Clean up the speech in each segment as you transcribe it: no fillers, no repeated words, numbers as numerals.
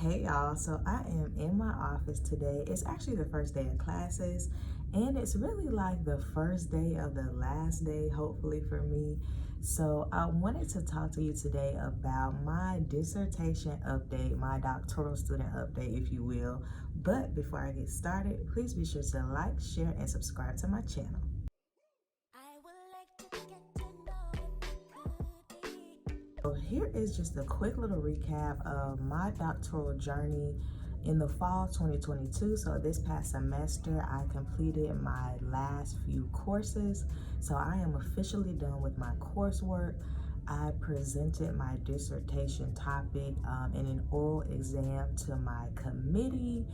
Hey y'all, so I am in my office today. It's actually the first day of classes, and it's really like the first day of the last day, hopefully for me. So I wanted to talk to you today about my dissertation update, my doctoral student update, if you will. But before I get started, please be sure to like, share, and subscribe to my channel. So here is just a quick little recap of my doctoral journey in the fall 2022. So this past semester, I completed my last few courses. So I am officially done with my coursework. I presented my dissertation topic in an oral exam to my committee,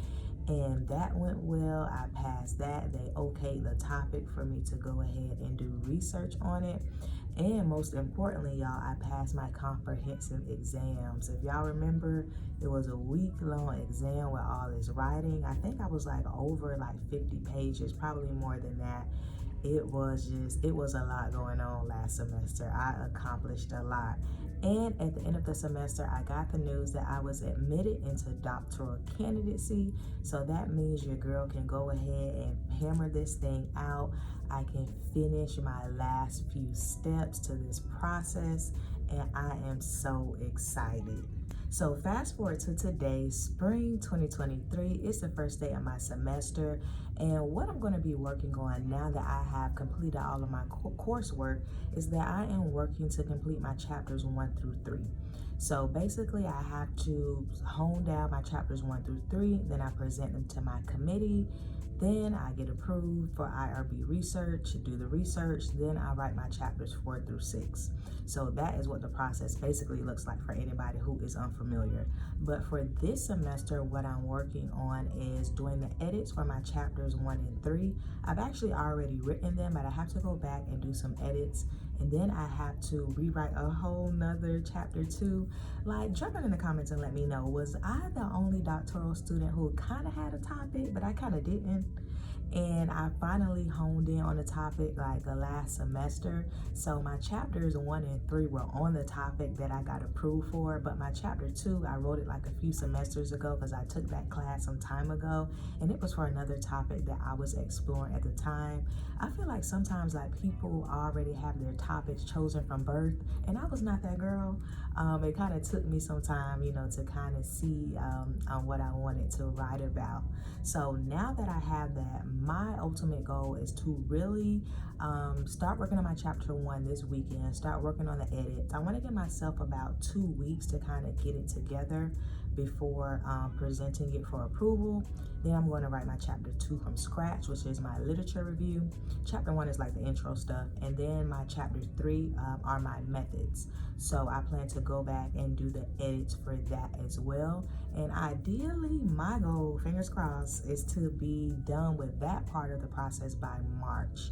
and that went well. I passed that. They okayed the topic for me to go ahead and do research on it. And most importantly, y'all, I passed my comprehensive exams. If y'all remember, it was a week-long exam with all this writing. I think I was like over like 50 pages, probably more than that. It was a lot going on last semester. I accomplished a lot. And at the end of the semester, I got the news that I was admitted into doctoral candidacy. So that means your girl can go ahead and hammer this thing out. I can finish my last few steps to this process, and I am so excited. So fast forward to today, spring 2023. It's the first day of my semester, and what I'm going to be working on now that I have completed all of my coursework is that I am working to complete my chapters 1 through 3. So basically, I have to hone down my chapters 1 through 3, then I present them to my committee. Then I get approved for IRB research, do the research, then I write my chapters 4 through 6. So that is what the process basically looks like for anybody who is unfamiliar. But for this semester, what I'm working on is doing the edits for my chapters 1 and 3. I've actually already written them, but I have to go back and do some edits. And then I have to rewrite a whole nother chapter 2. Like, jump in the comments and let me know, was I the only doctoral student who kind of had a topic, but I kind of didn't? And I finally honed in on the topic like the last semester. So my chapters 1 and 3 were on the topic that I got approved for, but my chapter 2, I wrote it like a few semesters ago because I took that class some time ago, and it was for another topic that I was exploring at the time. I feel like sometimes like people already have their topics chosen from birth, and I was not that girl. It kind of took me some time, to kind of see what I wanted to write about. So now that I have that, my ultimate goal is to really start working on my chapter 1 this weekend, start working on the edits. I want to give myself about 2 weeks to kind of get it together before presenting it for approval. Then I'm going to write my chapter 2 from scratch, which is my literature review. Chapter 1 is like the intro stuff, and then my chapter 3 are my methods. So I plan to go back and do the edits for that as well. And ideally, my goal, fingers crossed, is to be done with that part of the process by March.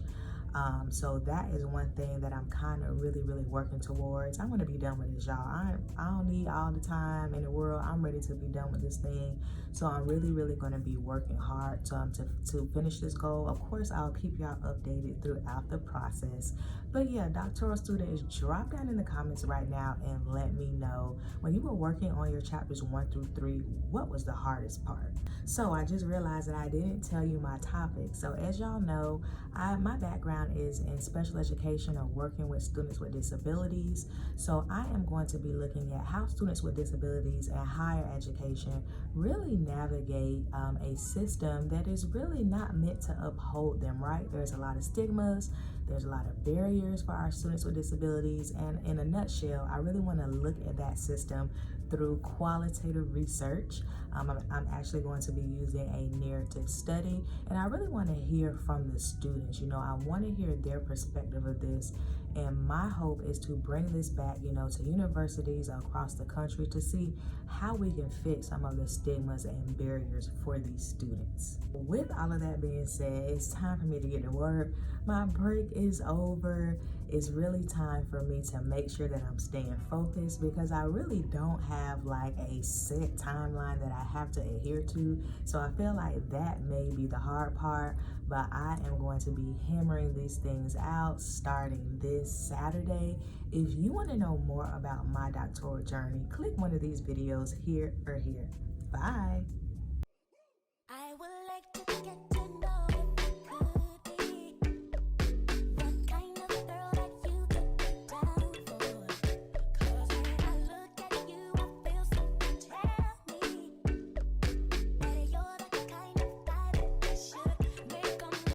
So that is one thing that I'm kind of really working towards. I'm going to be done with this, y'all. I don't need all the time in the world. I'm ready to be done with this thing. So I'm really going to be working hard to finish this goal. Of course, I'll keep y'all updated throughout the process. But yeah, doctoral students, drop down in the comments right now and let me know, when you were working on your chapters 1 through 3, what was the hardest part? So I just realized that I didn't tell you my topic. So as y'all know, my background is in special education or working with students with disabilities. So I am going to be looking at how students with disabilities and higher education really navigate a system that is really not meant to uphold them, right? There's a lot of stigmas, there's a lot of barriers for our students with disabilities, and in a nutshell, I really want to look at that system through qualitative research. I'm actually going to be using a narrative study, and I really want to hear from the students. I want to hear their perspective of this, and my hope is to bring this back, to universities across the country to see how we can fix some of the stigmas and barriers for these students. With all of that being said, it's time for me to get to work. My break is over. It's really time for me to make sure that I'm staying focused, because I really don't have like a set timeline that I have to adhere to. So I feel like that may be the hard part, but I am going to be hammering these things out starting this Saturday. If you want to know more about my doctoral journey, click one of these videos here or here. Bye. I would like to